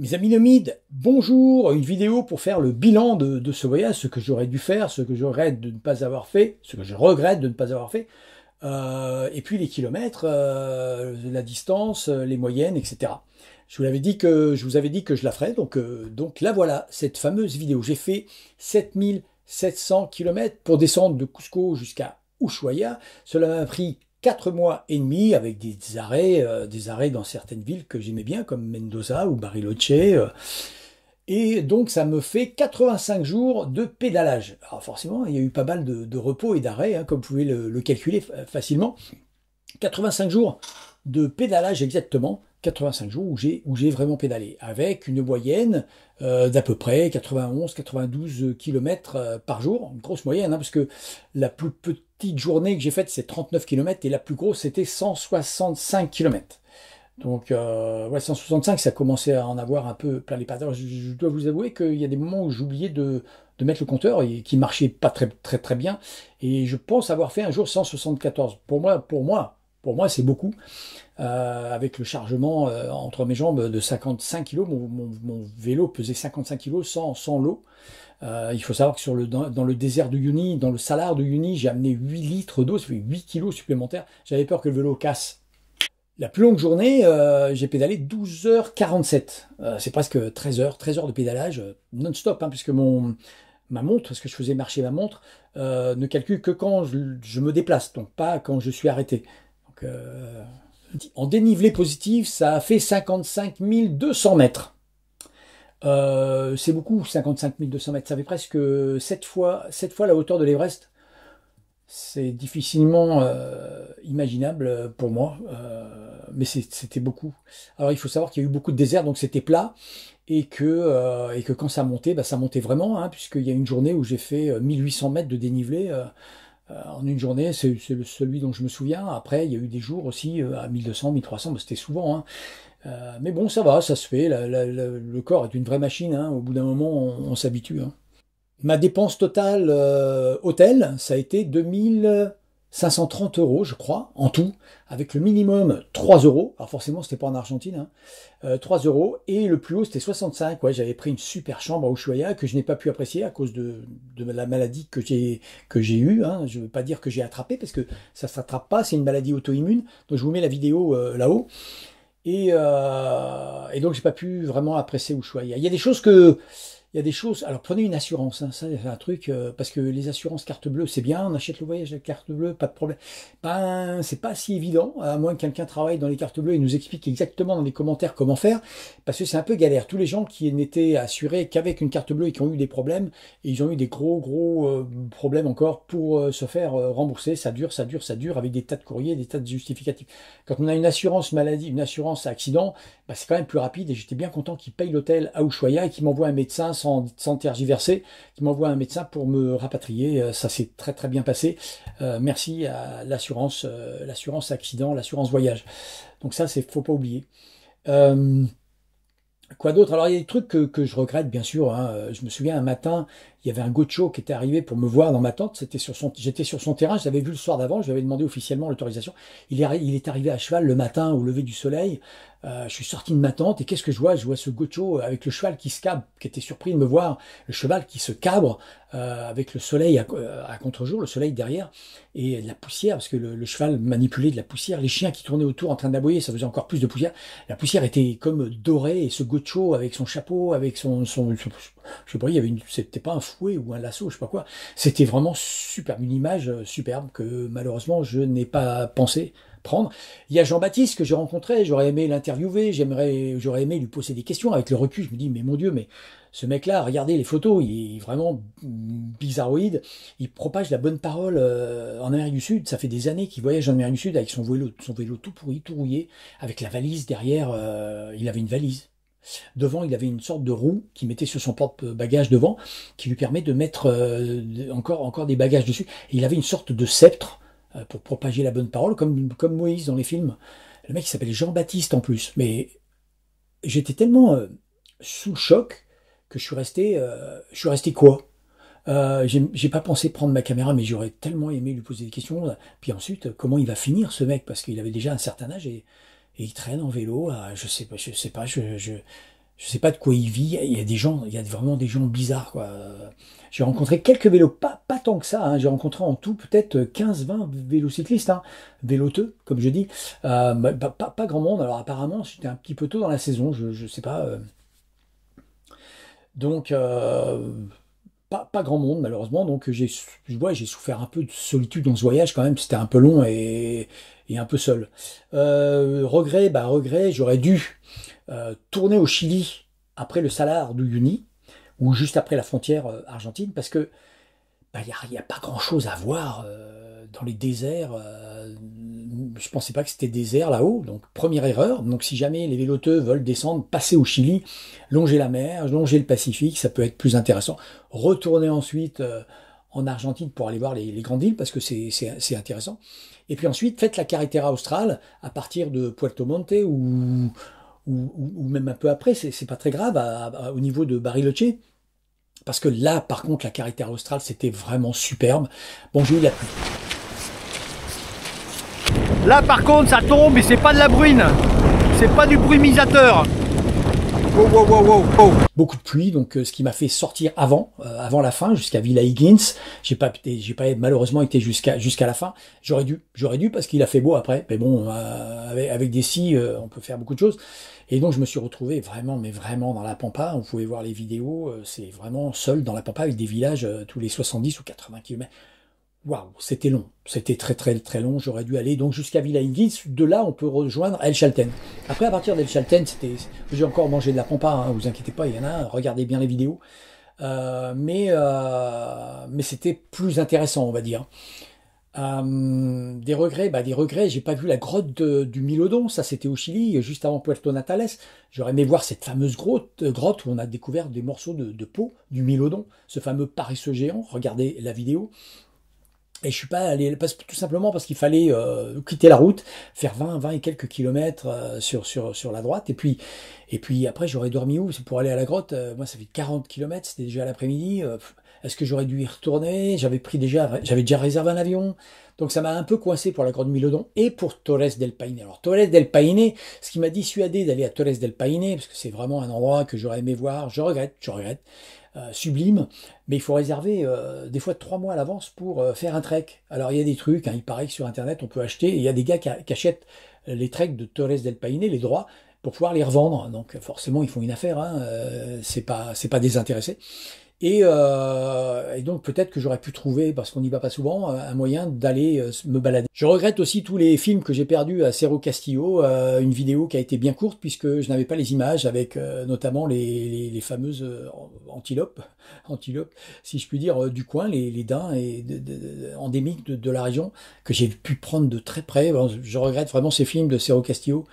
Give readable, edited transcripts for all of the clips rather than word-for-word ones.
Mes amis nomides, bonjour, une vidéo pour faire le bilan de ce voyage, ce que j'aurais dû faire, ce que je regrette de ne pas avoir fait, ce que je regrette de ne pas avoir fait, et puis les kilomètres, la distance, les moyennes, etc. Je vous avais dit que je la ferais, donc là voilà, cette fameuse vidéo. J'ai fait 7700 km pour descendre de Cusco jusqu'à Ushuaia. Cela m'a pris 4 mois et demi avec des arrêts dans certaines villes que j'aimais bien, comme Mendoza ou Bariloche. Et donc ça me fait 85 jours de pédalage. Alors forcément, il y a eu pas mal de repos et d'arrêts, hein, comme vous pouvez le calculer facilement. 85 jours de pédalage exactement, 85 jours où j'ai vraiment pédalé, avec une moyenne d'à peu près 91-92 km par jour, une grosse moyenne, hein, parce que la plus petite journée que j'ai faite c'est 39 km et la plus grosse c'était 165 km. Donc ouais, 165, ça commençait à en avoir un peu plein les pattes. Alors, je dois vous avouer qu'il y a des moments où j'oubliais de mettre le compteur et qui marchait pas très bien. Et je pense avoir fait un jour 174. Pour moi, c'est beaucoup. Avec le chargement entre mes jambes de 55 kg, mon vélo pesait 55 kg sans l'eau. Il faut savoir que dans le désert de Uyuni, dans le salar de Uyuni, j'ai amené 8 litres d'eau, ça fait 8 kg supplémentaires. J'avais peur que le vélo casse. La plus longue journée, j'ai pédalé 12h47. C'est presque 13 heures de pédalage non-stop, hein, puisque ma montre, parce que je faisais marcher ma montre, ne calcule que quand je me déplace, donc pas quand je suis arrêté. Donc, en dénivelé positif, ça a fait 55 200 mètres. C'est beaucoup, 55 200 mètres. Ça fait presque 7 fois la hauteur de l'Everest. C'est difficilement imaginable pour moi, mais c'était beaucoup. Alors il faut savoir qu'il y a eu beaucoup de désert, donc c'était plat, et que quand ça montait, bah, ça montait vraiment, hein, puisqu'il y a une journée où j'ai fait 1800 mètres de dénivelé en une journée, c'est celui dont je me souviens. Après, il y a eu des jours aussi à 1200, 1300, bah, c'était souvent, hein. Mais bon, ça va, ça se fait, le corps est une vraie machine, hein. Au bout d'un moment, on s'habitue, hein. Ma dépense totale hôtel, ça a été 2530 €, je crois, en tout, avec le minimum 3 euros. Alors forcément, c'était pas en Argentine, hein. 3 euros. Et le plus haut, c'était 65. Ouais, j'avais pris une super chambre à Ushuaia que je n'ai pas pu apprécier à cause de la maladie que j'ai eue, hein. Je ne veux pas dire que j'ai attrapé, parce que ça ne s'attrape pas, c'est une maladie auto-immune. Donc je vous mets la vidéo là-haut. Et donc j'ai pas pu vraiment apprécier Ushuaia. Il y a des choses, alors prenez une assurance, hein, ça c'est un truc, parce que les assurances carte bleue, c'est bien, on achète le voyage avec carte bleue, pas de problème. Ben, c'est pas si évident, à moins que quelqu'un travaille dans les cartes bleues et nous explique exactement dans les commentaires comment faire, parce que c'est un peu galère. Tous les gens qui n'étaient assurés qu'avec une carte bleue et qui ont eu des problèmes, et ils ont eu des gros problèmes encore pour se faire rembourser, ça dure, avec des tas de courriers, des tas de justificatifs. Quand on a une assurance maladie, une assurance accident, ben, c'est quand même plus rapide, et j'étais bien content qu'ils payent l'hôtel à Ushuaia et qu'ils m'envoient un médecin sans tergiverser, qui m'envoie un médecin pour me rapatrier. Ça s'est très bien passé. Merci à l'assurance accident, l'assurance voyage. Donc ça, faut pas oublier. Quoi d'autre? Alors il y a des trucs que je regrette bien sûr, hein. Je me souviens un matin, il y avait un Gocho qui était arrivé pour me voir dans ma tente. J'étais sur son terrain, je l'avais vu le soir d'avant, je lui avais demandé officiellement l'autorisation. Il est arrivé à cheval le matin au lever du soleil. Je suis sorti de ma tente et qu'est-ce que je vois? Je vois ce Gocho avec le cheval qui se cabre, qui était surpris de me voir, le cheval qui se cabre avec le soleil à contre-jour, le soleil derrière, et de la poussière, parce que le cheval manipulait de la poussière, les chiens qui tournaient autour en train d'aboyer, ça faisait encore plus de poussière. La poussière était comme dorée, et ce Gocho avec son chapeau, avec je sais pas, c'était pas un fouet ou un lasso, je sais pas quoi. C'était vraiment superbe, une image superbe que malheureusement je n'ai pas pensé prendre. Il y a Jean-Baptiste que j'ai rencontré, j'aurais aimé l'interviewer, j'aurais aimé lui poser des questions. Avec le recul, je me dis, mais mon Dieu, mais ce mec-là, regardez les photos, il est vraiment bizarroïde. Il propage la bonne parole en Amérique du Sud. Ça fait des années qu'il voyage en Amérique du Sud avec son vélo tout pourri, tout rouillé, avec la valise derrière. Il avait une valise. Devant, il avait une sorte de roue qui mettait sur son porte-bagages devant, qui lui permet de mettre encore des bagages dessus. Et il avait une sorte de sceptre pour propager la bonne parole, comme Moïse dans les films. Le mec, il s'appelait Jean-Baptiste en plus. Mais j'étais tellement sous le choc que je suis resté quoi? J'ai pas pensé prendre ma caméra, mais j'aurais tellement aimé lui poser des questions. Puis ensuite, comment il va finir ce mec? Parce qu'il avait déjà un certain âge et il traîne en vélo. Je sais pas. Je sais pas de quoi il vit. Il y a des gens, il y a vraiment des gens bizarres, quoi. J'ai rencontré quelques vélos, pas tant que ça, hein. J'ai rencontré en tout peut-être 15-20 vélocyclistes, hein, véloteux, comme je dis. Pas grand monde, alors apparemment c'était un petit peu tôt dans la saison, je sais pas. Donc, pas grand monde malheureusement, donc j'ai souffert un peu de solitude dans ce voyage quand même, c'était un peu long et un peu seul. Regret, j'aurais dû tourner au Chili après le Salar d'Uyuni, ou juste après la frontière argentine, parce que y a pas grand-chose à voir dans les déserts. Je pensais pas que c'était désert là-haut, donc première erreur. Donc si jamais les véloteux veulent descendre, passer au Chili, longer la mer, longer le Pacifique, ça peut être plus intéressant. Retourner ensuite en Argentine pour aller voir les grandes villes, parce que c'est intéressant. Et puis ensuite, faites la carretera austral à partir de Puerto Monte ou même un peu après, c'est pas très grave, au niveau de Bariloche. Parce que là, par contre, la carretera austral, c'était vraiment superbe. Bon, j'ai eu la pluie. Là, par contre, ça tombe et c'est pas de la bruine. C'est pas du brumisateur. Wow, wow, wow, wow, wow. Beaucoup de pluie, donc ce qui m'a fait sortir avant la fin, jusqu'à Villa Higgins. J'ai pas malheureusement été jusqu'à la fin. J'aurais dû parce qu'il a fait beau après. Mais bon, avec des scies, on peut faire beaucoup de choses. Et donc je me suis retrouvé vraiment dans la pampa. Vous pouvez voir les vidéos, c'est vraiment seul dans la pampa avec des villages tous les 70 ou 80 km. Waouh, c'était long, c'était très long, j'aurais dû aller donc jusqu'à Villa Higgins, de là on peut rejoindre El Chalten. Après à partir d'El Chalten, j'ai encore mangé de la pampa, hein, vous inquiétez pas, il y en a, regardez bien les vidéos, mais c'était plus intéressant on va dire. Des regrets, j'ai pas vu la grotte du Milodon, ça c'était au Chili, juste avant Puerto Natales. J'aurais aimé voir cette fameuse grotte où on a découvert des morceaux de peau du Milodon, ce fameux paresseux géant, regardez la vidéo. Et je suis pas allé, tout simplement parce qu'il fallait quitter la route, faire 20 et quelques kilomètres sur la droite. Et puis après, j'aurais dormi où? C'est pour aller à la grotte. Moi, ça fait 40 kilomètres, c'était déjà l'après-midi. Est-ce que j'aurais dû y retourner? J'avais déjà réservé un avion. Donc ça m'a un peu coincé pour la grotte Milodon et pour Torres del Paine. Alors Torres del Paine, ce qui m'a dissuadé d'aller à Torres del Paine, parce que c'est vraiment un endroit que j'aurais aimé voir, je regrette. Sublime, mais il faut réserver des fois 3 mois à l'avance pour faire un trek. Alors il y a des trucs, hein, il paraît que sur internet on peut acheter, et il y a des gars qui achètent les treks de Torres del Paine, les droits, pour pouvoir les revendre. Donc forcément ils font une affaire, hein, c'est pas désintéressé. Et donc peut-être que j'aurais pu trouver, parce qu'on n'y va pas souvent, un moyen d'aller me balader. Je regrette aussi tous les films que j'ai perdus à Cerro Castillo, une vidéo qui a été bien courte puisque je n'avais pas les images avec notamment les fameuses antilopes, si je puis dire, du coin, les daims endémiques de la région, que j'ai pu prendre de très près. Bon, je regrette vraiment ces films de Cerro Castillo.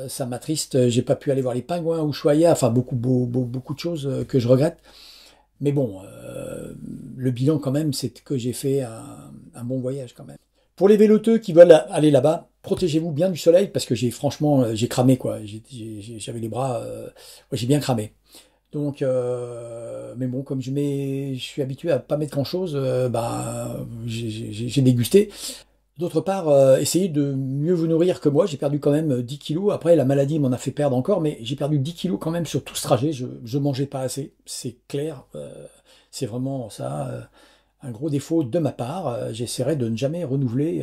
Ça m'attriste, j'ai pas pu aller voir les pingouins ou Ushuaia, enfin beaucoup de choses que je regrette. Mais bon, le bilan quand même, c'est que j'ai fait un bon voyage quand même. Pour les véloteux qui veulent aller là-bas, protégez-vous bien du soleil parce que franchement, j'ai cramé quoi. J'avais les bras, ouais, j'ai bien cramé. Donc, mais bon, comme je suis habitué à pas mettre grand-chose, j'ai dégusté. D'autre part, essayez de mieux vous nourrir que moi. J'ai perdu quand même 10 kilos. Après, la maladie m'en a fait perdre encore, mais j'ai perdu 10 kilos quand même sur tout ce trajet. Je mangeais pas assez, c'est clair. C'est vraiment ça, un gros défaut de ma part. J'essaierai de ne jamais renouveler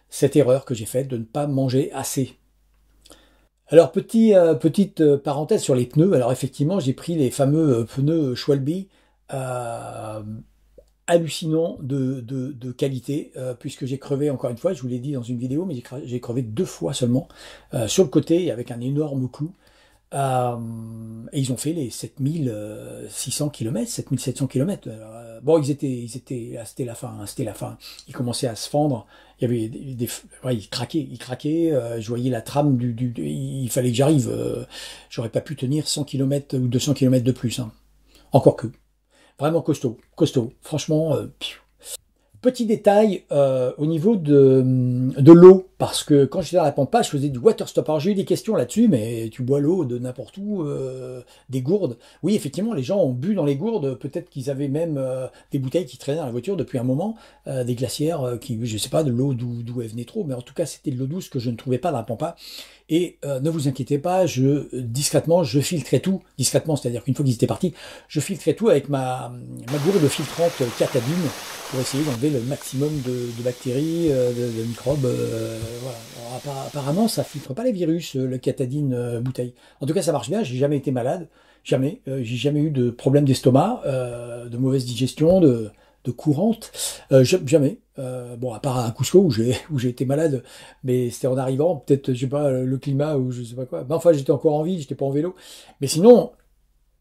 cette erreur que j'ai faite, de ne pas manger assez. Alors, petite parenthèse sur les pneus. Alors, effectivement, j'ai pris les fameux pneus Schwalbe. Hallucinant de qualité, puisque j'ai crevé encore une fois, je vous l'ai dit dans une vidéo, mais j'ai crevé 2 fois seulement, sur le côté avec un énorme clou. Et ils ont fait les 7600 km, 7700 km. Bon, c'était la fin, hein, c'était la fin. Ils commençaient à se fendre. Il y avait ouais, ils craquaient. Je voyais la trame il fallait que j'arrive. J'aurais pas pu tenir 100 km ou 200 km de plus, hein. Encore que. Vraiment costaud. Franchement, petit détail au niveau de l'eau. parce que quand j'étais dans la pampa, je faisais du water stop. Alors j'ai eu des questions là-dessus, mais tu bois l'eau de n'importe où, des gourdes. Oui, effectivement, les gens ont bu dans les gourdes. Peut-être qu'ils avaient même des bouteilles qui traînaient dans la voiture depuis un moment, des glacières qui, je sais pas, de l'eau d'où elle venait trop, mais en tout cas, c'était de l'eau douce que je ne trouvais pas dans la pampa. Et ne vous inquiétez pas, discrètement, je filtrais tout. Discrètement, c'est-à-dire qu'une fois qu'ils étaient partis, je filtrais tout avec ma gourde filtrante Katadyn pour essayer d'enlever le maximum de bactéries, de microbes. Voilà. Alors, apparemment, ça filtre pas les virus, le Katadyn bouteille. En tout cas, ça marche bien. J'ai jamais été malade, jamais. J'ai jamais eu de problème d'estomac, de mauvaise digestion, de courante, jamais. Bon, à part à Cusco où j'ai été malade, mais c'était en arrivant, peut-être, je sais pas, le climat ou je sais pas quoi. Ben, enfin, j'étais encore en ville, j'étais pas en vélo. Mais sinon,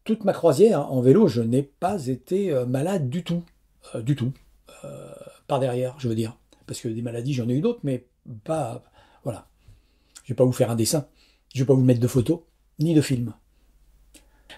toute ma croisière, hein, en vélo, je n'ai pas été malade du tout. Du tout. Par derrière, je veux dire. Parce que des maladies, j'en ai eu d'autres, mais pas... Voilà. Je vais pas vous faire un dessin. Je vais pas vous mettre de photos, ni de films.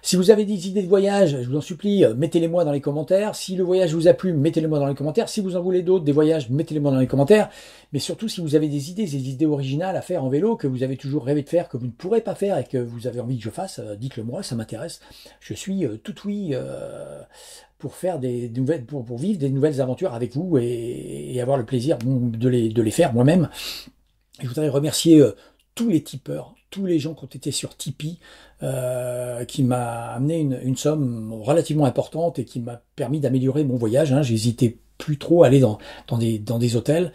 Si vous avez des idées de voyage, je vous en supplie, mettez-les-moi dans les commentaires. Si le voyage vous a plu, mettez-les-moi dans les commentaires. Si vous en voulez d'autres, des voyages, mettez-les-moi dans les commentaires. Mais surtout, si vous avez des idées originales à faire en vélo, que vous avez toujours rêvé de faire, que vous ne pourrez pas faire et que vous avez envie que je fasse, dites-le moi, ça m'intéresse. Je suis tout oui pour faire des nouvelles, pour vivre des nouvelles aventures avec vous et avoir le plaisir de les faire moi-même. Je voudrais remercier tous les tipeurs, tous les gens qui ont été sur Tipeee, qui m'a amené une somme relativement importante et qui m'a permis d'améliorer mon voyage. Hein. J'hésitais plus trop à aller dans des hôtels,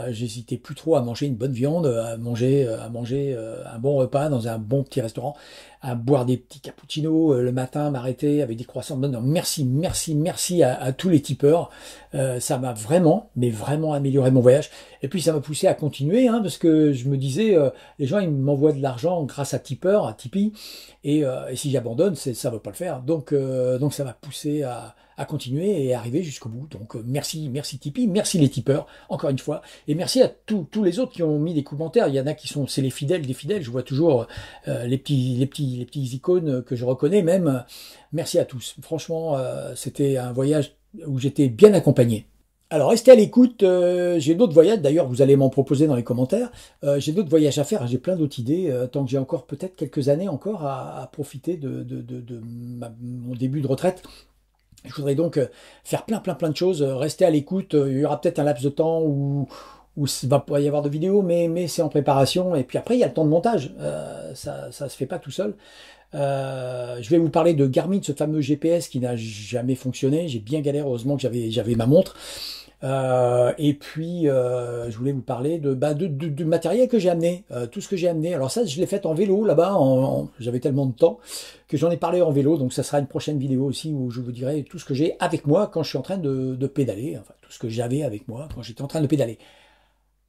j'hésitais plus trop à manger une bonne viande, à manger un bon repas dans un bon petit restaurant, à boire des petits cappuccinos le matin, m'arrêter avec des croissants. Non, merci à tous les tipeurs. Ça m'a vraiment, mais vraiment amélioré mon voyage. Et puis ça m'a poussé à continuer, hein, parce que je me disais, les gens ils m'envoient de l'argent grâce à tipeur, à Tipeee, et si j'abandonne, ça va pas le faire. Donc ça m'a poussé à continuer et arriver jusqu'au bout. Donc merci Tipeee, merci les tipeurs, encore une fois, et merci à tous les autres qui ont mis des commentaires. Il y en a qui sont, c'est les fidèles des fidèles, je vois toujours les petits icônes que je reconnais même. Merci à tous. Franchement, c'était un voyage où j'étais bien accompagné. Alors restez à l'écoute, j'ai d'autres voyages, d'ailleurs vous allez m'en proposer dans les commentaires, j'ai d'autres voyages à faire, j'ai plein d'autres idées, tant que j'ai encore peut-être quelques années encore à profiter de mon début de retraite. Je voudrais donc faire plein de choses, rester à l'écoute, il y aura peut-être un laps de temps où il va pas y avoir de vidéo, mais c'est en préparation, et puis après il y a le temps de montage, ça se fait pas tout seul. Je vais vous parler de Garmin, ce fameux GPS qui n'a jamais fonctionné, j'ai bien galéré, heureusement que j'avais ma montre. Et puis je voulais vous parler du matériel que j'ai amené, tout ce que j'ai amené. Alors ça, je l'ai fait en vélo là-bas, j'avais tellement de temps que j'en ai parlé en vélo, donc ça sera une prochaine vidéo aussi où je vous dirai tout ce que j'ai avec moi quand je suis en train de pédaler, enfin tout ce que j'avais avec moi quand j'étais en train de pédaler.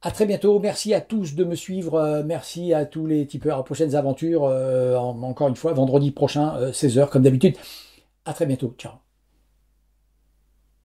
À très bientôt, merci à tous de me suivre, merci à tous les tipeurs, à prochaines aventures, encore une fois, vendredi prochain, 16 h comme d'habitude. À très bientôt, ciao.